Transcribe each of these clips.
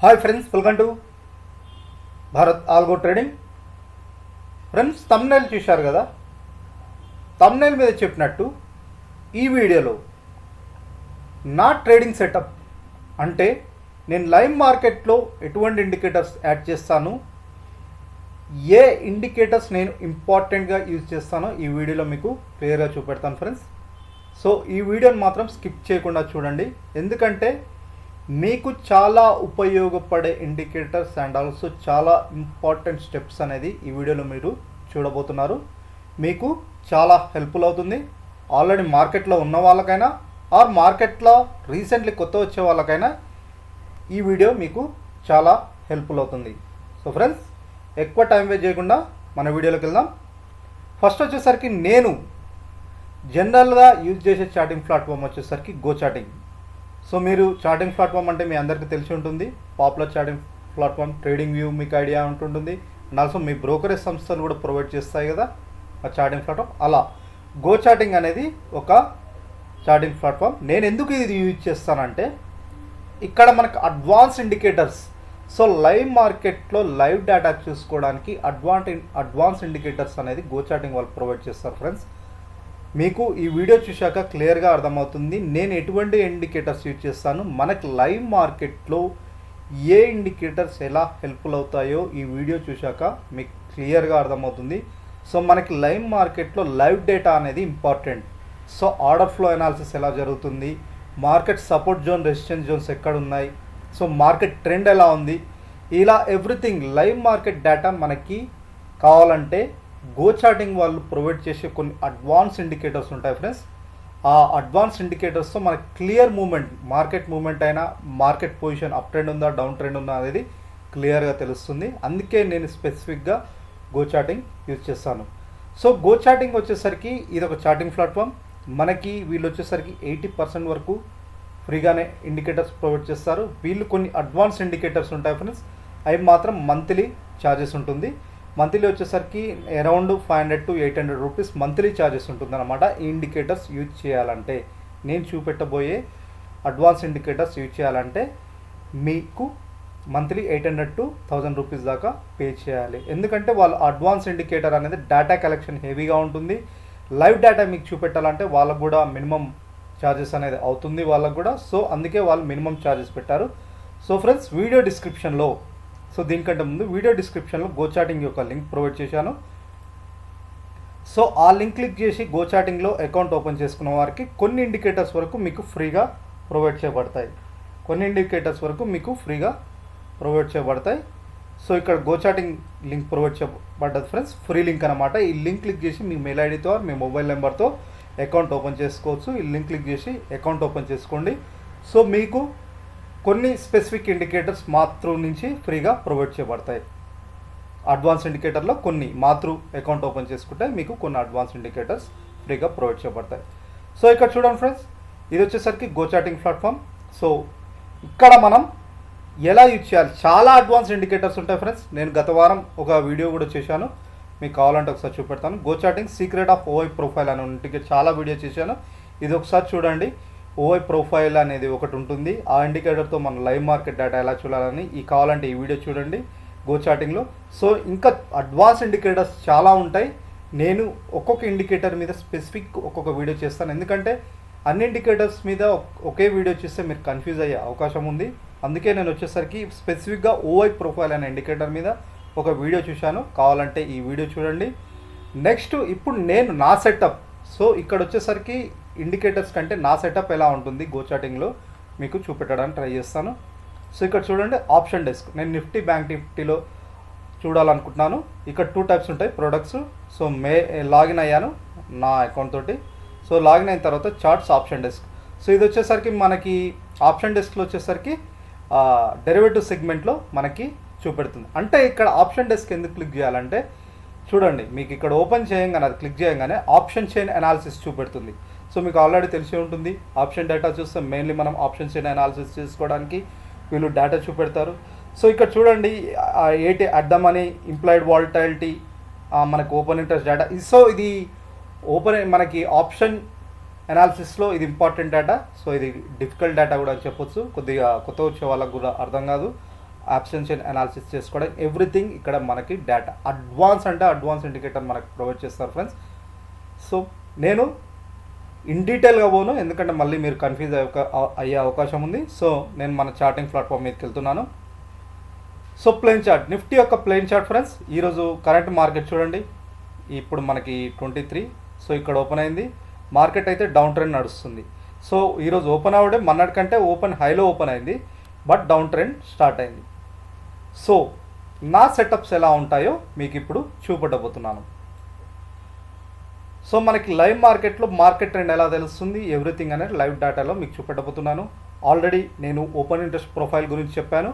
Hi friends, welcome to Bharat algo trading. Friends, thumbnail చూశారు కదా. Thumbnail మీద చెప్పినట్టు ఈ వీడియోలో నా ట్రేడింగ్ సెటప్ అంటే నేను లైవ్ మార్కెట్లో ఎటువంటి ఇండికేటర్స్ యాడ్ చేస్తాను, ఏ ఇండికేటర్స్ నేను ఇంపార్టెంట్గా యూజ్ చేస్తానో ఈ వీడియోలో మీకు క్లియర్గా చూపెడతాను ఫ్రెండ్స్. సో ఈ వీడియోని మాత్రం స్కిప్ చేయకుండా చూడండి, ఎందుకంటే మీకు చాలా ఉపయోగపడే ఇండికేటర్స్ అండ్ ఆల్సో చాలా ఇంపార్టెంట్ స్టెప్స్ అనేది ఈ వీడియోలో మీరు చూడబోతున్నారు. మీకు చాలా హెల్ప్ఫుల్ అవుతుంది. ఆల్రెడీ మార్కెట్లో ఉన్న వాళ్ళకైనా ఆర్ మార్కెట్లో రీసెంట్లీ కొత్త వచ్చే వాళ్ళకైనా ఈ వీడియో మీకు చాలా హెల్ప్ఫుల్ అవుతుంది. సో ఫ్రెండ్స్, ఎక్కువ టైం వేస్ట్ చేయకుండా మన వీడియోలోకి వెళ్దాం. ఫస్ట్ వచ్చేసరికి నేను జనరల్గా యూజ్ చేసే చార్టింగ్ ప్లాట్ఫామ్ వచ్చేసరికి గో చార్టింగ్. సో మీరు చార్టింగ్ ప్లాట్ఫామ్ అంటే మీ అందరికీ తెలిసి ఉంటుంది. Popular charting platform, TradingView మీకు ఐడియా ఉంటుంటుంది. అండ్ ఆల్సో మీ బ్రోకరేజ్ సంస్థలు కూడా ప్రొవైడ్ చేస్తాయి కదా ఆ చార్టింగ్ ప్లాట్ఫామ్. అలా గో చార్టింగ్ అనేది ఒక చార్టింగ్ ప్లాట్ఫామ్. నేను ఎందుకు ఇది యూజ్ చేస్తానంటే ఇక్కడ మనకు అడ్వాన్స్ ఇండికేటర్స్, సో లైవ్ మార్కెట్లో లైవ్ డేటా చూసుకోవడానికి అడ్వాన్స్ ఇండికేటర్స్ అనేది గో చార్టింగ్ వాళ్ళు ప్రొవైడ్ చేస్తారు ఫ్రెండ్స్. మీకు ఈ వీడియో చూశాక క్లియర్గా అర్థమవుతుంది నేను ఎటువంటి ఇండికేటర్స్ యూజ్ చేస్తాను, మనకు లైవ్ మార్కెట్లో ఏ ఇండికేటర్స్ ఎలా హెల్ప్ఫుల్ అవుతాయో ఈ వీడియో చూశాక మీకు క్లియర్గా అర్థమవుతుంది. సో మనకి లైవ్ మార్కెట్లో లైవ్ డేటా అనేది important. So order flow analysis ఎలా జరుగుతుంది, market support zone, resistance zones ఎక్కడ ఉన్నాయి, సో మార్కెట్ ట్రెండ్ ఎలా ఉంది, ఇలా ఎవ్రీథింగ్ లైవ్ మార్కెట్ డేటా మనకి కావాలంటే గో చార్టింగ్ వాళ్ళు ప్రొవైడ్ చేసే కొన్ని అడ్వాన్స్ ఇండికేటర్స్ ఉంటాయి ఫ్రెండ్స్. ఆ అడ్వాన్స్ ఇండికేటర్స్తో మనకి క్లియర్ మూమెంట్, మార్కెట్ మూమెంట్ అయినా మార్కెట్ పొజిషన్ అప్ ట్రెండ్ ఉందా డౌన్ ట్రెండ్ ఉందా అనేది క్లియర్గా తెలుస్తుంది. అందుకే నేను స్పెసిఫిక్గా గో చార్టింగ్ యూజ్ చేస్తాను. సో గో చార్టింగ్ వచ్చేసరికి ఇది ఒక చార్టింగ్ ప్లాట్ఫామ్. మనకి వీళ్ళు వచ్చేసరికి 80% వరకు ఫ్రీగానే ఇండికేటర్స్ ప్రొవైడ్ చేస్తారు. వీళ్ళు కొన్ని అడ్వాన్స్ ఇండికేటర్స్ ఉంటాయి ఫ్రెండ్స్, అవి మాత్రం మంత్లీ ఛార్జెస్ ఉంటుంది. మంత్లీ వచ్చేసరికి around 500 to 800 rupees monthly charges ఉంటుందన్నమాట. ఈ ఇండికేటర్స్ యూజ్ చేయాలంటే, నేను చూపెట్టబోయే అడ్వాన్స్ ఇండికేటర్స్ యూజ్ చేయాలంటే మీకు మంత్లీ 800 to 1000 రూపీస్ దాకా పే చేయాలి. ఎందుకంటే వాళ్ళు అడ్వాన్స్ ఇండికేటర్ అనేది డేటా కలెక్షన్ హెవీగా ఉంటుంది. లైవ్ డేటా మీకు చూపెట్టాలంటే వాళ్ళకు కూడా మినిమం ఛార్జెస్ అనేది అవుతుంది వాళ్ళకు కూడా. సో అందుకే వాళ్ళు మినిమం ఛార్జెస్ పెట్టారు. సో ఫ్రెండ్స్, వీడియో డిస్క్రిప్షన్లో, సో దీనికంటే ముందు వీడియో డిస్క్రిప్షన్లో గో చార్టింగ్ యొక్క లింక్ ప్రొవైడ్ చేశాను. సో ఆ లింక్ క్లిక్ చేసి గో చార్టింగ్లో అకౌంట్ ఓపెన్ చేసుకున్న వారికి కొన్ని ఇండికేటర్స్ వరకు మీకు ఫ్రీగా ప్రొవైడ్ చేయబడతాయి. సో ఇక్కడ గో చార్టింగ్ లింక్ ప్రొవైడ్ చేయబడ్డది ఫ్రెండ్స్, ఫ్రీ లింక్ అనమాట. ఈ లింక్ క్లిక్ చేసి మీ మెయిల్ ఐడితో మీ మొబైల్ నెంబర్తో అకౌంట్ ఓపెన్ చేసుకోవచ్చు. ఈ లింక్ క్లిక్ చేసి అకౌంట్ ఓపెన్ చేసుకోండి. సో మీకు కొన్ని స్పెసిఫిక్ ఇండికేటర్స్ మాతృ నుంచి ఫ్రీగా ప్రొవైడ్ చేయబడతాయి. అడ్వాన్స్ ఇండికేటర్లో కొన్ని మాతృ అకౌంట్ ఓపెన్ చేసుకుంటే మీకు కొన్ని అడ్వాన్స్ ఇండికేటర్స్ ఫ్రీగా ప్రొవైడ్ చేయబడతాయి. సో ఇక్కడ చూడండి ఫ్రెండ్స్, ఇది వచ్చేసరికి గో చార్టింగ్ ప్లాట్ఫామ్. సో ఇక్కడ మనం ఎలా యూజ్ చేయాలి, చాలా అడ్వాన్స్ ఇండికేటర్స్ ఉంటాయి ఫ్రెండ్స్. నేను గత వారం ఒక వీడియో కూడా చేశాను, మీకు కావాలంటే ఒకసారి చూపెడతాను. Go charting secret of OI profile అని ఇండికేటర్ చాలా వీడియో చేశాను, ఇది ఒకసారి చూడండి. ఓఐ ప్రొఫైల్ అనేది ఒకటి ఉంటుంది, ఆ ఇండికేటర్తో మన లైవ్ మార్కెట్ డేటా ఎలా చూడాలని ఈ కావాలంటే ఈ వీడియో చూడండి గో చార్టింగ్లో. సో ఇంకా అడ్వాన్స్ ఇండికేటర్స్ చాలా ఉంటాయి. నేను ఒక్కొక్క ఇండికేటర్ మీద స్పెసిఫిక్ ఒక్కొక్క వీడియో చేస్తాను, ఎందుకంటే అన్ని ఇండికేటర్స్ మీద ఒకే వీడియో చేస్తే మీరు కన్ఫ్యూజ్ అయ్యే అవకాశం ఉంది. అందుకే నేను వచ్చేసరికి స్పెసిఫిక్గా ఓఐ ప్రొఫైల్ అనే ఇండికేటర్ మీద ఒక వీడియో చూశాను, కావాలంటే ఈ వీడియో చూడండి. నెక్స్ట్ ఇప్పుడు నేను నా సెటప్, సో ఇక్కడ వచ్చేసరికి ఇండికేటర్స్ కంటే నా సెటప్ ఎలా ఉంటుంది గో చార్టింగ్లో మీకు చూపెట్టడానికి ట్రై చేస్తాను. సో ఇక్కడ చూడండి, ఆప్షన్ డెస్క్. నేను నిఫ్టీ బ్యాంక్ నిఫ్టీలో చూడాలనుకుంటున్నాను. ఇక్కడ 2 టైప్స్ ఉంటాయి ప్రొడక్ట్స్. సో లాగిన్ అయ్యాను నా అకౌంట్ తోటి. సో లాగిన్ అయిన తర్వాత చార్ట్స్, ఆప్షన్ డెస్క్. సో ఇది వచ్చేసరికి మనకి ఆప్షన్ డెస్క్లో వచ్చేసరికి డెరివేటివ్ సెగ్మెంట్లో మనకి చూపెడుతుంది. అంటే ఇక్కడ ఆప్షన్ డెస్క్ ఎందుకు క్లిక్ చేయాలంటే చూడండి, మీకు ఇక్కడ ఓపెన్ చేయగానే అది క్లిక్ చేయగానే ఆప్షన్ చైన్ అనాలిసిస్ చూపెడుతుంది. సో మీకు ఆల్రెడీ తెలిసి ఉంటుంది, ఆప్షన్ డేటా చూస్తే మెయిన్లీ మనం ఆప్షన్ చైన్ అనాలిసిస్ చేసుకోవడానికి వీళ్ళు డేటా చూపెడతారు. సో ఇక్కడ చూడండి, ఏటి అట్ మనీ, ఇంప్లాయిడ్ వాలటాలిటీ, మనకు ఓపెన్ ఇంట్రెస్ట్ డేటా. సో ఇది మనకి ఆప్షన్ అనాలిసిస్లో ఇది ఇంపార్టెంట్ డేటా. సో ఇది డిఫికల్ట్ డేటా కూడా అని చెప్పొచ్చు, కొద్దిగా కొత్త వచ్చే వాళ్ళకు కూడా అర్థం కాదు. అబ్సెన్షన్ అనాలిసిస్ చేసుకోవడం, ఎవ్రీథింగ్ ఇక్కడ మనకి డేటా అడ్వాన్స్ అంటే అడ్వాన్స్ ఇండికేటర్ మనకు ప్రొవైడ్ చేస్తారు ఫ్రెండ్స్. సో నేను ఇన్ డీటెయిల్గా పోను, ఎందుకంటే మళ్ళీ మీరు కన్ఫ్యూజ్ అయ్యే అవకాశం ఉంది. సో నేను మన చార్టింగ్ ప్లాట్ఫామ్ మీదకి వెళ్తున్నాను. సో ప్లెయిన్ చార్ట్, నిఫ్టీ యొక్క ప్లెయిన్ చార్ట్ ఫ్రెండ్స్. ఈరోజు కరెంట్ మార్కెట్ చూడండి, ఇప్పుడు మనకి 23. సో ఇక్కడ ఓపెన్ అయింది, మార్కెట్ అయితే డౌన్ ట్రెండ్ నడుస్తుంది. సో ఈరోజు ఓపెన్ అవ్వడే మొన్నటి కంటే హైలో ఓపెన్ అయింది, బట్ డౌన్ ట్రెండ్ స్టార్ట్ అయింది. సో నా సెటప్స్ ఎలా ఉంటాయో మీకు ఇప్పుడు చూపెట్టబోతున్నాను. సో మనకి లైవ్ మార్కెట్లో మార్కెట్ ట్రెండ్ ఎలా తెలుస్తుంది, ఎవ్రీథింగ్ అనేది లైవ్ డేటాలో మీకు చూపెట్టబోతున్నాను. ఆల్రెడీ నేను ఓపెన్ ఇంట్రెస్ట్ ప్రొఫైల్ గురించి చెప్పాను.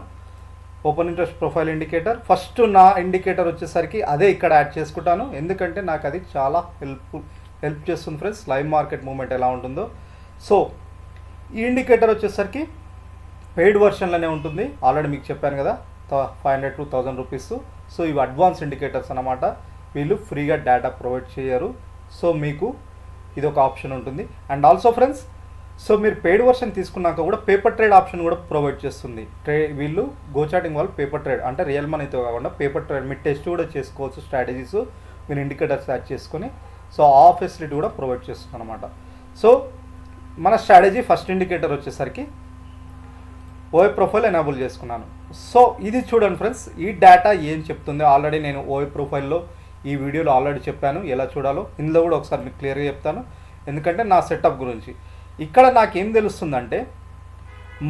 Open interest profile indicator, first నా ఇండికేటర్ వచ్చేసరికి అదే ఇక్కడ యాడ్ చేసుకుంటాను, ఎందుకంటే నాకు అది చాలా హెల్ప్ చేస్తుంది ఫ్రెండ్స్, లైవ్ మార్కెట్ మూవ్మెంట్ ఎలా ఉంటుందో. సో ఈ ఇండికేటర్ వచ్చేసరికి పెయిడ్ వర్షన్లోనే ఉంటుంది, ఆల్రెడీ మీకు చెప్పాను కదా, 500 to 1000 రూపీస్. సో ఇవి అడ్వాన్స్ ఇండికేటర్స్ అన్నమాట, వీళ్ళు ఫ్రీగా డేటా ప్రొవైడ్ చేయరు. సో మీకు ఇది ఒక ఆప్షన్ ఉంటుంది. అండ్ ఆల్సో ఫ్రెండ్స్, సో మీరు పెయిడ్ వర్షన్ తీసుకున్నాక కూడా పేపర్ ట్రేడ్ ఆప్షన్ కూడా ప్రొవైడ్ చేస్తుంది. వీళ్ళు గోచాటింగ్ వాళ్ళు పేపర్ ట్రేడ్ అంటే రియల్ మనీతో కాకుండా పేపర్ ట్రేడ్ మీరు టెస్ట్ కూడా చేసుకోవచ్చు, స్ట్రాటజీస్ మీరు ఇండికేటర్స్ యాడ్ చేసుకొని. సో ఆ ఫెసిలిటీ కూడా ప్రొవైడ్ చేస్తుంది అనమాట. సో మన స్ట్రాటజీ ఫస్ట్ ఇండికేటర్ వచ్చేసరికి ఓఏ ప్రొఫైల్ ఎనేబుల్ చేసుకున్నాను. సో ఇది చూడండి ఫ్రెండ్స్, ఈ డేటా ఏం చెప్తుంది ఆల్రెడీ నేను ఓఏ ప్రొఫైల్లో ఈ వీడియోలో ఆల్రెడీ చెప్పాను ఎలా చూడాలో. ఇందులో కూడా ఒకసారి మీకు క్లియర్గా చెప్తాను, ఎందుకంటే నా సెటప్ గురించి. ఇక్కడ నాకేం తెలుస్తుందంటే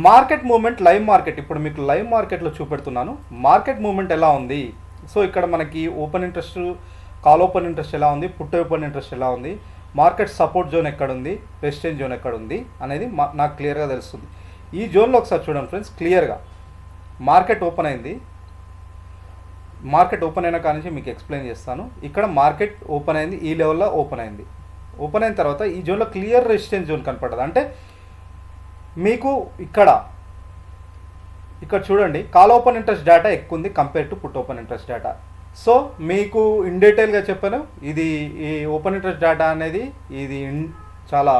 మార్కెట్ మూవ్మెంట్, లైవ్ మార్కెట్, ఇప్పుడు మీకు లైవ్ మార్కెట్లో చూపెడుతున్నాను మార్కెట్ మూవ్మెంట్ ఎలా ఉంది. సో ఇక్కడ మనకి open interest, call open interest ఎలా ఉంది, పుట్ ఓపెన్ ఇంట్రెస్ట్ ఎలా ఉంది, మార్కెట్ సపోర్ట్ జోన్ ఎక్కడ ఉంది, రెసిస్టెన్స్ జోన్ ఎక్కడ ఉంది అనేది నాకు క్లియర్గా తెలుస్తుంది. ఈ జోన్లో ఒకసారి చూడండి ఫ్రెండ్స్, క్లియర్గా మార్కెట్ ఓపెన్ అయింది. మార్కెట్ ఓపెన్ అయిన కానీ మీకు ఎక్స్ప్లెయిన్ చేస్తాను. ఇక్కడ మార్కెట్ ఓపెన్ అయింది, ఈ లెవెల్లో ఓపెన్ అయింది. ఓపెన్ అయిన తర్వాత ఈ జోన్లో క్లియర్ రెసిస్టెన్స్ జోన్ కనపడదు. అంటే మీకు ఇక్కడ చూడండి, కాల్ ఓపెన్ ఇంట్రెస్ట్ డేటా ఎక్కువ ఉంది compare to put open interest data. So మీకు ఇన్ డీటెయిల్గా చెప్పాను, ఇది ఈ ఓపెన్ ఇంట్రెస్ట్ డేటా అనేది ఇది చాలా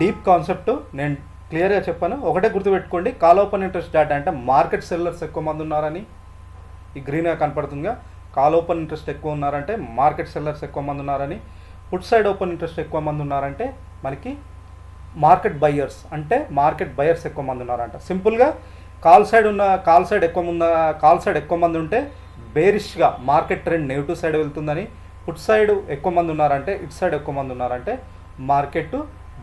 డీప్ కాన్సెప్ట్, నేను క్లియర్గా చెప్పాను. ఒకటే గుర్తుపెట్టుకోండి, కాల్ ఓపెన్ ఇంట్రెస్ట్ డేటా అంటే మార్కెట్ సెల్లర్స్ ఎక్కువ మంది ఉన్నారని, ఈ గ్రీన్గా కనపడుతుందిగా, కాల్ ఓపెన్ ఇంట్రెస్ట్ ఎక్కువ ఉన్నారంటే మార్కెట్ సెల్లర్స్ ఎక్కువ మంది ఉన్నారని, పుట్ సైడ్ ఓపెన్ ఇంట్రెస్ట్ ఎక్కువ మంది ఉన్నారంటే మనకి మార్కెట్ బయ్యర్స్ అంటే మార్కెట్ బయర్స్ ఎక్కువ మంది ఉన్నారంట. సింపుల్గా కాల్ సైడ్ ఎక్కువ మంది ఉంటే బేరిష్గా మార్కెట్ ట్రెండ్ నెగిటివ్ సైడ్ వెళ్తుందని, పుట్ సైడ్ ఎక్కువ మంది ఉన్నారంటే, ఇటు సైడ్ ఎక్కువ మంది ఉన్నారంటే మార్కెట్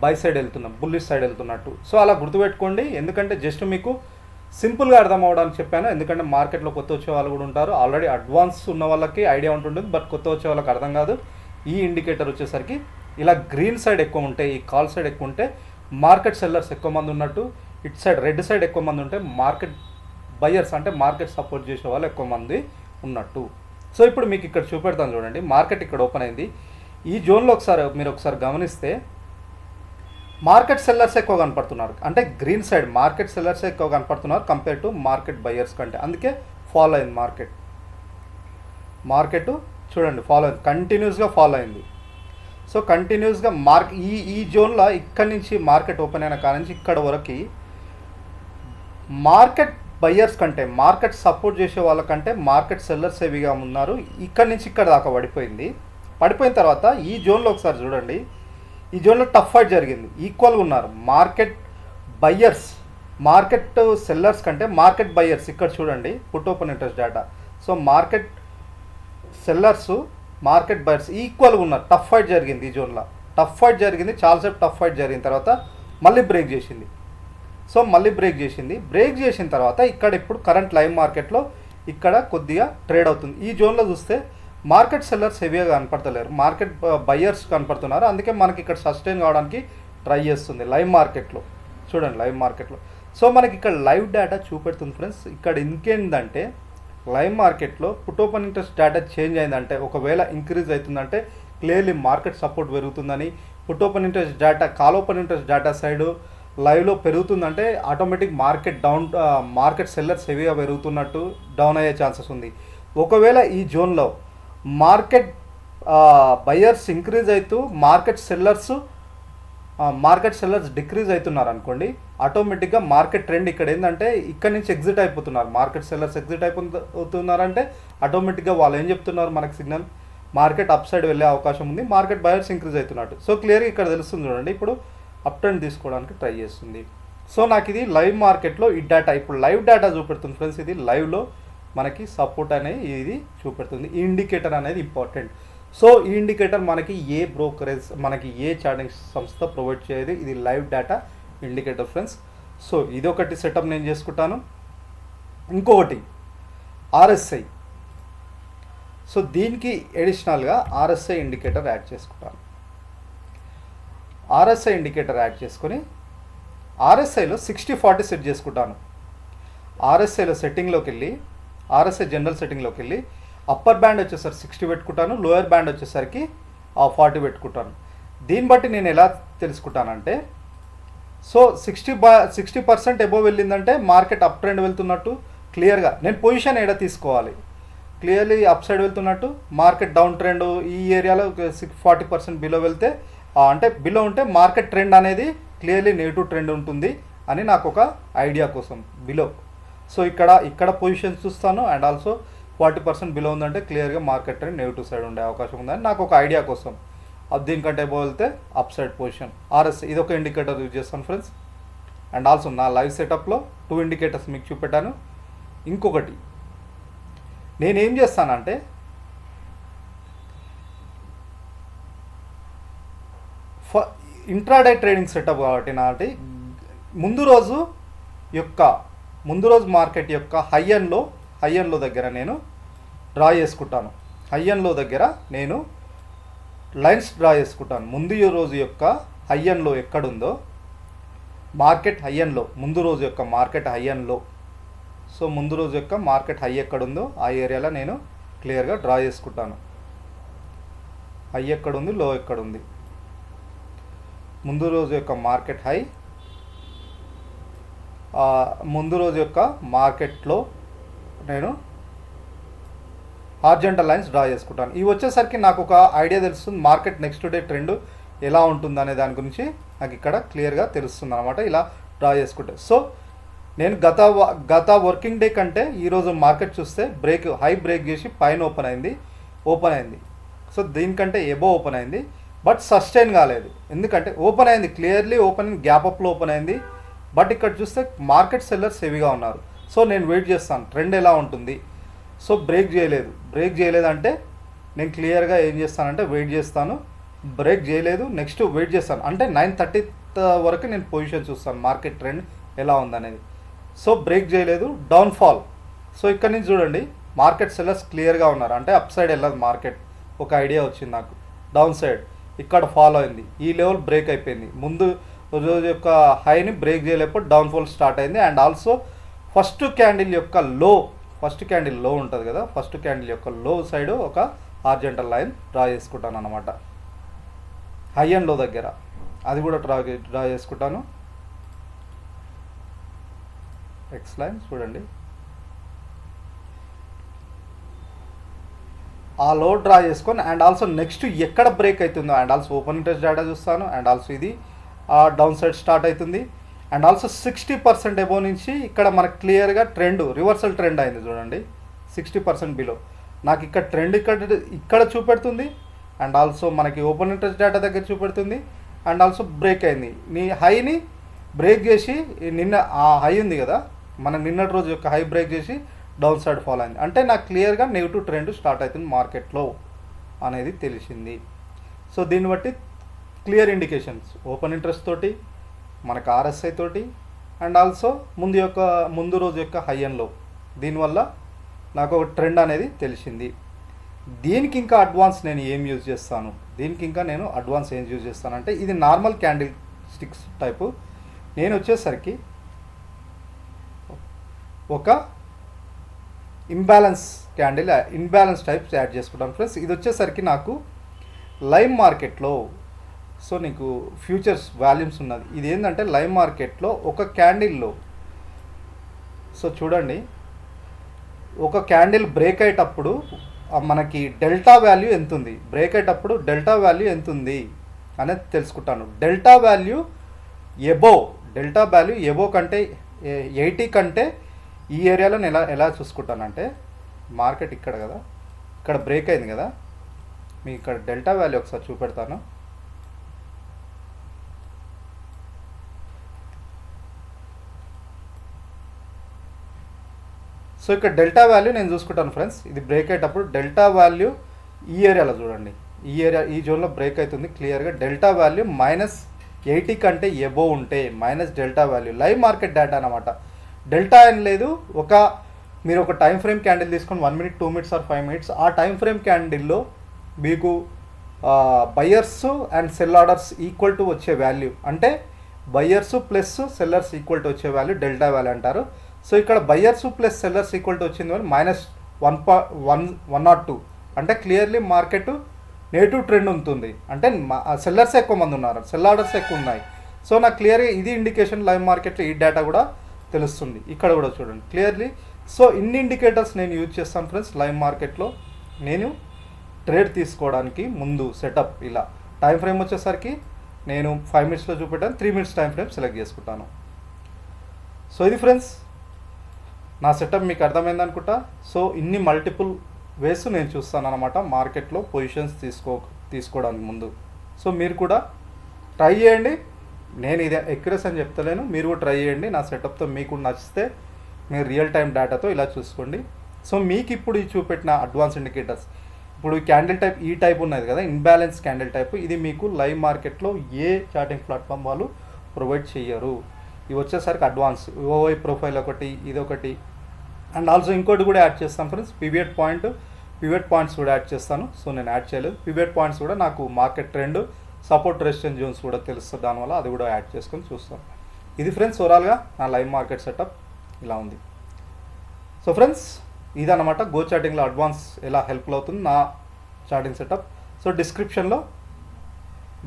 బై సైడ్ వెళ్తున్నాం, బుల్లిష్ సైడ్ వెళ్తున్నట్టు. సో అలా గుర్తుపెట్టుకోండి, ఎందుకంటే జస్ట్ మీకు సింపుల్గా అర్థం అవ్వడానికి చెప్పాను. ఎందుకంటే మార్కెట్లో కొత్త వచ్చే వాళ్ళు కూడా ఉంటారు, ఆల్రెడీ అడ్వాన్స్ ఉన్న వాళ్ళకి ఐడియా ఉంటుంది, బట్ కొత్త వచ్చే వాళ్ళకి అర్థం కాదు. ఈ ఇండికేటర్ వచ్చేసరికి ఇలా గ్రీన్ సైడ్ ఎక్కువ ఉంటే, ఈ కాల్ సైడ్ ఎక్కువ ఉంటే మార్కెట్ సెల్లర్స్ ఎక్కువ మంది ఉన్నట్టు, ఇటు సైడ్ రెడ్ సైడ్ ఎక్కువ మంది ఉంటే మార్కెట్ బయర్స్ అంటే మార్కెట్ సపోర్ట్ చేసే వాళ్ళు ఎక్కువ మంది ఉన్నట్టు. సో ఇప్పుడు మీకు ఇక్కడ చూపెడతాను చూడండి, మార్కెట్ ఇక్కడ ఓపెన్ అయింది. ఈ జోన్లో మీరు ఒకసారి గమనిస్తే మార్కెట్ సెల్లర్స్ ఎక్కువ కనపడుతున్నారు, అంటే గ్రీన్ సైడ్ మార్కెట్ సెల్లర్స్ ఎక్కువ కనపడుతున్నారు కంపేర్ టు మార్కెట్ బయర్స్ కంటే. అందుకే ఫాలో అయింది మార్కెట్ చూడండి, ఫాలో అయింది, కంటిన్యూస్గా ఫాలో అయింది. సో కంటిన్యూస్గా ఈ జోన్లో ఇక్కడ నుంచి మార్కెట్ ఓపెన్ అయిన కాడ నుంచి ఇక్కడ వరకు మార్కెట్ బయ్యర్స్ కంటే, మార్కెట్ సపోర్ట్ చేసే వాళ్ళకంటే మార్కెట్ సెల్లర్స్ హెవీగా ఉన్నారు. ఇక్కడ నుంచి ఇక్కడ దాకా పడిపోయిన తర్వాత ఈ జోన్లో ఒకసారి చూడండి, ఈ జోన్లో టఫ్ ఫైట్ జరిగింది, ఈక్వల్గా ఉన్నారు మార్కెట్ బయ్యర్స్, మార్కెట్ సెల్లర్స్ కంటే మార్కెట్ బయ్యర్స్. ఇక్కడ చూడండి put open interest data. So market sellers, market buyers ఈక్వల్గా ఉన్నారు. టఫ్ ఫైట్ జరిగింది ఈ జోన్లో, చాలాసేపు టఫ్ ఫైట్ జరిగిన తర్వాత మళ్ళీ బ్రేక్ చేసింది. సో బ్రేక్ చేసిన తర్వాత ఇక్కడ ఇప్పుడు కరెంట్ లైవ్ మార్కెట్లో ఇక్కడ కొద్దిగా ట్రేడ్ అవుతుంది. ఈ జోన్లో చూస్తే మార్కెట్ సెల్లర్స్ హెవీగా కనపడతలేరు, మార్కెట్ బయ్యర్స్ కనపడుతున్నారు. అందుకే మనకి ఇక్కడ సస్టైన్ కావడానికి ట్రై చేస్తుంది లైవ్ మార్కెట్లో. చూడండి లైవ్ మార్కెట్లో. సో మనకి ఇక్కడ లైవ్ డేటా చూపెడుతుంది ఫ్రెండ్స్. ఇక్కడ ఇంకేందంటే లైవ్ మార్కెట్లో put open interest data change అయిందంటే, ఒకవేళ ఇంక్రీజ్ అవుతుందంటే క్లియర్లీ మార్కెట్ సపోర్ట్ పెరుగుతుందని, put open interest data call open interest data side లైవ్లో పెరుగుతుందంటే ఆటోమేటిక్ మార్కెట్ సెల్లర్స్ హెవీగా పెరుగుతున్నట్టు డౌన్ అయ్యే ఛాన్సెస్ ఉంది. ఒకవేళ ఈ జోన్లో మార్కెట్ బయర్స్ ఇంక్రీజ్ అవుతూ market sellers market sellers decrease అవుతున్నారు అనుకోండి, ఆటోమేటిక్గా మార్కెట్ ట్రెండ్ ఇక్కడ ఏంటంటే ఇక్కడ నుంచి ఎగ్జిట్ అయిపోతున్నారు. మార్కెట్ సెల్లర్స్ ఎగ్జిట్ అవుతున్నారంటే ఆటోమేటిక్గా వాళ్ళు ఏం చెప్తున్నారు మనకు సిగ్నల్, మార్కెట్ అప్ సైడ్ వెళ్ళే అవకాశం ఉంది, మార్కెట్ బయర్స్ ఇంక్రీజ్ అవుతున్నట్టు. సో క్లియర్గా ఇక్కడ తెలుస్తుంది చూడండి, ఇప్పుడు అప్ ట్రెండ్ తీసుకోవడానికి ట్రై చేస్తుంది. సో నాకు ఇది లైవ్ మార్కెట్లో ఈ డేటా ఇప్పుడు లైవ్ డేటా చూపెడుతుంది ఫ్రెండ్స్. ఇది లైవ్లో మనకి సపోర్ట్ అనేది ఇది చూపెడుతుంది. ఈ ఇండికేటర్ అనేది ఇంపార్టెంట్. సో ఈ ఇండికేటర్ మనకి ఏ బ్రోకరేజ్ మనకి ఏ చార్టింగ్ సంస్థ ప్రొవైడ్ చేయదు. ఇది live data indicator friends. So ఇది ఒకటి సెటప్ నేను చేసుకుంటాను. ఇంకొకటి ఆర్ఎస్ఐ. సో దీనికి అడిషనల్గా ఆర్ఎస్ఐ ఇండికేటర్ యాడ్ చేసుకుంటాను. ఆర్ఎస్ఐ ఇండికేటర్ యాడ్ చేసుకొని ఆర్ఎస్ఐలో 60-40 సెట్ చేసుకుంటాను. ఆర్ఎస్ఐలో సెట్టింగ్లోకి వెళ్ళి ఆర్ఎస్ఐ జనరల్ సెట్టింగ్లోకి వెళ్ళి అప్పర్ బ్యాండ్ వచ్చేసరికి 60 పెట్టుకుంటాను, లోయర్ బ్యాండ్ వచ్చేసరికి 40 పెట్టుకుంటాను. దీన్ని బట్టి నేను ఎలా తెలుసుకుంటానంటే, సో 60% అబోవ్ వెళ్ళిందంటే మార్కెట్ అప్ ట్రెండ్ వెళ్తున్నట్టు క్లియర్గా నేను పొజిషన్ ఏడా తీసుకోవాలి. క్లియర్లీ అప్ సైడ్ వెళ్తున్నట్టు, మార్కెట్ డౌన్ ట్రెండ్ ఈ ఏరియాలో 40% బిలో వెళ్తే అంటే బిలో ఉంటే మార్కెట్ ట్రెండ్ అనేది క్లియర్లీ నెగిటివ్ ట్రెండ్ ఉంటుంది అని నాకు ఒక ఐడియా కోసం బిలో. సో ఇక్కడ పొజిషన్ చూస్తాను అండ్ ఆల్సో 40% బిలో ఉందంటే క్లియర్గా మార్కెట్ ట్రెండ్ నెగిటివ్ సైడ్ ఉండే అవకాశం ఉందని నాకు ఒక ఐడియా కోసం. దీనికంటే అబోవ్ వెళ్తే అప్ సైడ్ పొజిషన్. ఆర్ఎస్ఐ ఇది ఒక ఇండికేటర్ యూజ్ చేస్తాను ఫ్రెండ్స్. అండ్ ఆల్సో నా లైవ్ సెటప్లో 2 ఇండికేటర్స్ మీకు చూపెట్టాను. ఇంకొకటి నేనేం చేస్తానంటే, ఇంట్రాడే ట్రేడింగ్ సెటప్ కాబట్టి నాటి ముందు రోజు మార్కెట్ యొక్క హై అండ్ లో దగ్గర నేను డ్రా చేసుకుంటాను. హై అండ్ లో దగ్గర నేను లైన్స్ డ్రా చేసుకుంటాను. ముందు రోజు యొక్క హై అండ్ లో ఎక్కడుందో మార్కెట్ హై అండ్ లో, ముందు రోజు యొక్క మార్కెట్ హై అండ్ లో, సో ముందు రోజు యొక్క మార్కెట్ హై ఎక్కడుందో ఆ ఏరియాలో నేను క్లియర్గా డ్రా చేసుకుంటాను. హై ఎక్కడుంది, లో ఎక్కడుంది, ముందు రోజు యొక్క మార్కెట్ హై, ముందు రోజు యొక్క మార్కెట్లో నేను హార్జెంటల్ లైన్స్ డ్రా చేసుకుంటాను. ఇవి వచ్చేసరికి నాకు ఒక ఐడియా తెలుస్తుంది మార్కెట్ నెక్స్ట్ డే ట్రెండ్ ఎలా ఉంటుంది అనే దాని గురించి నాకు ఇక్కడ క్లియర్గా తెలుస్తుంది అనమాట. ఇలా డ్రా చేసుకుంటే సో నేను గత వర్కింగ్ డే కంటే ఈరోజు మార్కెట్ చూస్తే హై బ్రేక్ చేసి పైన ఓపెన్ అయింది. సో దీనికంటే ఎబో ఓపెన్ అయింది, బట్ సస్టైన్ కాలేదు. ఎందుకంటే ఓపెన్ అయింది, క్లియర్లీ గ్యాప్ అప్లో ఓపెన్ అయింది, బట్ ఇక్కడ చూస్తే మార్కెట్ సెల్లర్స్ హెవీగా ఉన్నారు. సో నేను వెయిట్ చేస్తాను ట్రెండ్ ఎలా ఉంటుంది. సో బ్రేక్ చేయలేదు అంటే నేను క్లియర్గా ఏం చేస్తానంటే వెయిట్ చేస్తాను. బ్రేక్ చేయలేదు, నెక్స్ట్ వెయిట్ చేస్తాను అంటే 9:30 వరకు నేను పొజిషన్ చూస్తాను మార్కెట్ ట్రెండ్ ఎలా ఉందనేది. సో బ్రేక్ చేయలేదు, డౌన్ఫాల్. సో ఇక్కడ నుంచి చూడండి మార్కెట్ సెల్లర్స్ క్లియర్గా ఉన్నారు, అంటే అప్ సైడ్ వెళ్ళదు మార్కెట్. ఒక ఐడియా వచ్చింది నాకు. డౌన్ సైడ్ ఇక్కడ ఫాలో అయింది, ఈ లెవెల్ బ్రేక్ అయిపోయింది, ముందు రోజు యొక్క హైని బ్రేక్ చేయలేకపోతే డౌన్ఫాల్ స్టార్ట్ అయింది. అండ్ ఆల్సో ఫస్ట్ క్యాండిల్ యొక్క లో ఉంటుంది కదా, ఫస్ట్ క్యాండిల్ యొక్క లో సైడ్ ఒక హార్జెంటల్ లైన్ డ్రా చేసుకుంటాను అనమాట. హై అండ్ లో దగ్గర అది కూడా డ్రా చేసుకుంటాను. ఎక్స్ లైన్ చూడండి, ఆ లో డ్రా చేసుకొని అండ్ ఆల్సో నెక్స్ట్ ఎక్కడ బ్రేక్ అవుతుందో and also open interest data చూస్తాను. అండ్ ఆల్సో ఇది డౌన్ సైడ్ స్టార్ట్ అవుతుంది. అండ్ ఆల్సో 60% అబోవ్ నుంచి ఇక్కడ మనకు క్లియర్గా ట్రెండ్ రివర్సల్ ట్రెండ్ అయింది చూడండి. 60% బిలో నాకు ఇక్కడ ట్రెండ్ ఇక్కడ చూపెడుతుంది. అండ్ ఆల్సో మనకి ఓపెన్ ఇంట్రెస్ట్ డేటా దగ్గర చూపెడుతుంది. అండ్ ఆల్సో బ్రేక్ అయింది, నీ హైని బ్రేక్ చేసి నిన్న ఆ హై ఉంది కదా, మన నిన్నటి రోజు యొక్క హై బ్రేక్ చేసి డౌన్ సైడ్ ఫాలో అయింది. అంటే నాకు క్లియర్గా నెగిటివ్ ట్రెండ్ స్టార్ట్ అవుతుంది మార్కెట్లో అనేది తెలిసింది. సో దీన్ని బట్టి క్లియర్ ఇండికేషన్స్ ఓపెన్ ఇంట్రెస్ట్ తోటి, మనకు ఆర్ఎస్ఐ తోటి, అండ్ ఆల్సో ముందు రోజు యొక్క హై అండ్ లో, దీనివల్ల నాకు ఒక ట్రెండ్ అనేది తెలిసింది. దీనికి ఇంకా అడ్వాన్స్ నేను ఏం యూజ్ చేస్తాను, అంటే ఇది నార్మల్ క్యాండిల్ స్టిక్స్ టైపు. నేను వచ్చేసరికి ఒక ఇంబ్యాలెన్స్ టైప్స్ యాడ్ చేసుకుంటాను ఫ్రెండ్స్. ఇది వచ్చేసరికి నాకు లైవ్ మార్కెట్లో, సో నీకు ఫ్యూచర్స్ వాల్యూమ్స్ ఉన్నది. ఇది ఏంటంటే లైవ్ మార్కెట్లో ఒక క్యాండిల్లో, సో చూడండి ఒక క్యాండిల్ బ్రేక్ అయ్యేటప్పుడు మనకి డెల్టా వాల్యూ ఎంత ఉంది, బ్రేక్ అయ్యేటప్పుడు డెల్టా వాల్యూ ఎంత ఉంది అనేది తెలుసుకుంటాను. డెల్టా వాల్యూ ఎబో కంటే 80 కంటే ఈ ఏరియాలో నేను ఎలా చూసుకుంటానంటే, మార్కెట్ ఇక్కడ కదా, ఇక్కడ బ్రేక్ అయింది కదా, మీకు ఇక్కడ డెల్టా వాల్యూ ఒకసారి చూపెడతాను. సో ఇక్కడ డెల్టా వాల్యూ నేను చూసుకుంటాను ఫ్రెండ్స్. ఇది బ్రేక్ అయ్యేటప్పుడు డెల్టా వాల్యూ ఈ ఏరియాలో చూడండి, ఈ జోన్లో బ్రేక్ అవుతుంది క్లియర్గా. డెల్టా వాల్యూ -80 కంటే ఎబో ఉంటే minus delta value, live market data అనమాట. డెల్టా ఏం లేదు, మీరు ఒక టైం ఫ్రేమ్ క్యాండిల్ తీసుకొని 1 మినిట్ 2 మినిట్స్ ఆర్ 5 మినిట్స్, ఆ టైం ఫ్రేమ్ క్యాండిల్లో మీకు buyers and cell orders equal to వచ్చే వాల్యూ, అంటే buyers plus sellers equal to వచ్చే వాల్యూ డెల్టా వాల్యూ అంటారు. సో ఇక్కడ buyers plus sellers equal to వచ్చింది -102, అంటే క్లియర్లీ మార్కెట్ నెగిటివ్ ట్రెండ్ ఉంటుంది, అంటే సెల్లర్స్ ఎక్కువ మంది ఉన్నారు, సెల్ ఆర్డర్స్ ఎక్కువ ఉన్నాయి. సో నాకు క్లియర్గా ఇది ఇండికేషన్ లైవ్ మార్కెట్లో ఈ డేటా కూడా తెలుస్తుంది. ఇక్కడ కూడా చూడండి క్లియర్లీ. సో ఇన్ని ఇండికేటర్స్ నేను యూజ్ చేస్తాను ఫ్రెండ్స్ లైవ్ మార్కెట్లో. నేను ట్రేడ్ తీసుకోవడానికి ముందు సెటప్ ఇలా టైం ఫ్రేమ్ వచ్చేసరికి నేను 5 మినిట్స్లో చూపెట్టాను, 3 మినిట్స్ టైం ఫ్రేమ్ సెలెక్ట్ చేసుకుంటాను. సో ఇది ఫ్రెండ్స్ నా సెటప్, మీకు అర్థమైంది అనుకుంటా. సో ఇన్ని మల్టిపుల్ వేస్ నేను చూస్తాను అనమాట మార్కెట్లో పొజిషన్స్ తీసుకోవడానికి ముందు. సో మీరు కూడా ట్రై చేయండి, నేను ఇది ఎక్యురస్ అని చెప్తలేను, మీరు కూడా ట్రై చేయండి. నా సెటప్తో మీకు నచ్చితే మీరు రియల్ టైం డేటాతో ఇలా చూసుకోండి. సో మీకు ఇప్పుడు ఈ చూపెట్టిన అడ్వాన్స్ ఇండికేటర్స్, ఇప్పుడు క్యాండిల్ టైప్ ఈ టైప్ ఉన్నది కదా, ఇన్బ్యాలెన్స్ క్యాండిల్ టైప్, ఇది మీకు లైవ్ మార్కెట్లో ఏ చార్టింగ్ ప్లాట్ఫామ్ వాళ్ళు ప్రొవైడ్ చేయరు. ఇవి వచ్చేసరికి అడ్వాన్స్ ఓవై ప్రొఫైల్ ఒకటి, ఇదొకటి, అండ్ ఆల్సో ఇంకోటి కూడా యాడ్ చేస్తాను ఫ్రెండ్స్, పివియట్ పాయింట్స్ కూడా యాడ్ చేస్తాను. సో నేను యాడ్ చేయలేదు, పివియట్ పాయింట్స్ కూడా నాకు market trend, support resistance zones కూడా తెలుస్తుంది, దానివల్ల అది కూడా యాడ్ చేసుకొని చూస్తాను. ఇది ఫ్రెండ్స్ ఓవరాల్గా నా లైవ్ మార్కెట్ సెటప్ ఇలా ఉంది. సో ఫ్రెండ్స్ ఇదన్నమాట గో చార్టింగ్లో అడ్వాన్స్ ఎలా హెల్ప్ఫుల్ అవుతుంది నా చార్టింగ్ సెటప్. సో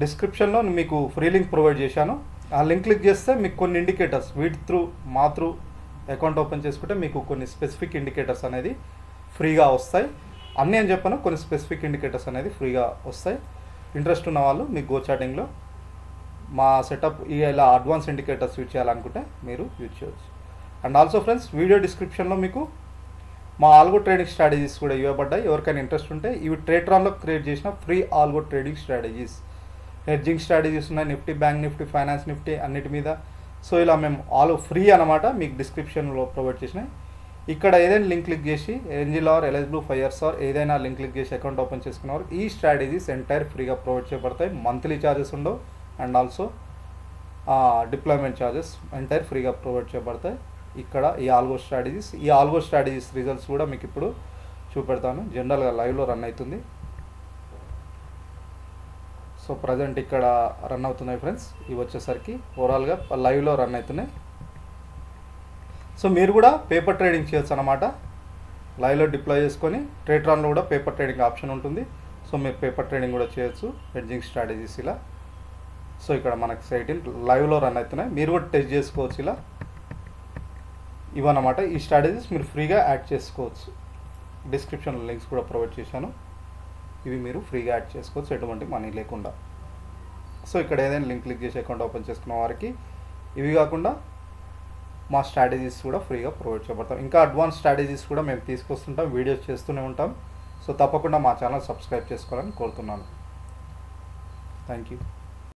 డిస్క్రిప్షన్లో మీకు ఫ్రీ లింక్ ప్రొవైడ్ చేశాను, ఆ లింక్ క్లిక్ చేస్తే మీకు కొన్ని ఇండికేటర్స్ మా త్రూ అకౌంట్ ఓపెన్ చేసుకుంటే మీకు కొన్ని స్పెసిఫిక్ ఇండికేటర్స్ అనేది ఫ్రీగా వస్తాయి. అన్నీ అని చెప్పాను, కొన్ని స్పెసిఫిక్ ఇండికేటర్స్ అనేది ఫ్రీగా వస్తాయి. ఇంట్రెస్ట్ ఉన్న వాళ్ళు మీకు గో చార్టింగ్లో మా సెటప్ ఇలా అడ్వాన్స్ ఇండికేటర్స్ యూజ్ చేయాలనుకుంటే మీరు యూజ్ చేయవచ్చు. అండ్ ఆల్సో ఫ్రెండ్స్ వీడియో డిస్క్రిప్షన్లో మీకు మా ఆల్గో ట్రేడింగ్ స్ట్రాటజీస్ కూడా ఇవ్వబడ్డాయి. ఎవరికైనా ఇంట్రెస్ట్ ఉంటే ఇవి ట్రేట్రాన్లో క్రియేట్ చేసిన free algo trading strategies, hedging strategies ఉన్నాయి, నిఫ్టీ, బ్యాంక్ నిఫ్టీ, ఫైనాన్స్ నిఫ్టీ అన్నిటి మీద. సో ఇలా మేము ఫ్రీ అనమాట, మీకు డిస్క్రిప్షన్లో ప్రొవైడ్ చేసినాయి. ఇక్కడ ఏదైనా లింక్ క్లిక్ చేసి Angel or eligible Fyers or ఏదైనా లింక్ క్లిక్ చేసి అకౌంట్ ఓపెన్ చేసుకున్నవారు ఈ స్ట్రాటజీస్ ఎంటైర్ ఫ్రీగా ప్రొవైడ్ చేయబడతాయి. మంత్లీ ఛార్జెస్ ఉండవు, and also deployment charges entire ఫ్రీగా ప్రొవైడ్ చేయబడతాయి. ఇక్కడ ఈ ఆల్గో స్ట్రాటజీస్ రిజల్ట్స్ కూడా మీకు ఇప్పుడు చూపెడతాను. జనరల్గా లైవ్లో రన్ అవుతుంది. సో ప్రజెంట్ ఇక్కడ రన్ అవుతున్నాయి ఫ్రెండ్స్, ఇవి వచ్చేసరికి ఓవరాల్గా లైవ్లో రన్ అవుతున్నాయి. సో మీరు కూడా పేపర్ ట్రేడింగ్ చేయొచ్చు అనమాట, లైవ్లో డిప్లాయ్ చేసుకొని. ట్రేట్రాన్లో కూడా పేపర్ ట్రేడింగ్ ఆప్షన్ ఉంటుంది, సో మీరు పేపర్ ట్రేడింగ్ కూడా చేయొచ్చు, హెడ్జింగ్ స్ట్రాటజీస్ ఇలా. సో ఇక్కడ మనకి సైట్ లైవ్లో రన్ అవుతున్నాయి, మీరు కూడా టెస్ట్ చేసుకోవచ్చు ఇలా. ఇవన్నమాట ఈ స్ట్రాటజీస్ మీరు ఫ్రీగా యాడ్ చేసుకోవచ్చు. డిస్క్రిప్షన్లో లింక్స్ కూడా ప్రొవైడ్ చేశాను, ఇవి మీరు ఫ్రీగా యాడ్ చేసుకోవచ్చు ఎటువంటి మనీ లేకుండా. సో ఇక్కడ ఏదైనా లింక్ క్లిక్ చేసి అకౌంట్ ఓపెన్ చేసుకున్న వారికి ఇవి కాకుండా మా స్ట్రాటజీస్ కూడా ఫ్రీగా ప్రొవైడ్ చేయబడతాం. ఇంకా అడ్వాన్స్ స్ట్రాటజీస్ కూడా మేము తీసుకొస్తుంటాం, వీడియోస్ చేస్తూనే ఉంటాం. సో తప్పకుండా మా ఛానల్ సబ్స్క్రైబ్ చేసుకోవాలని కోరుతున్నాను. Thank you.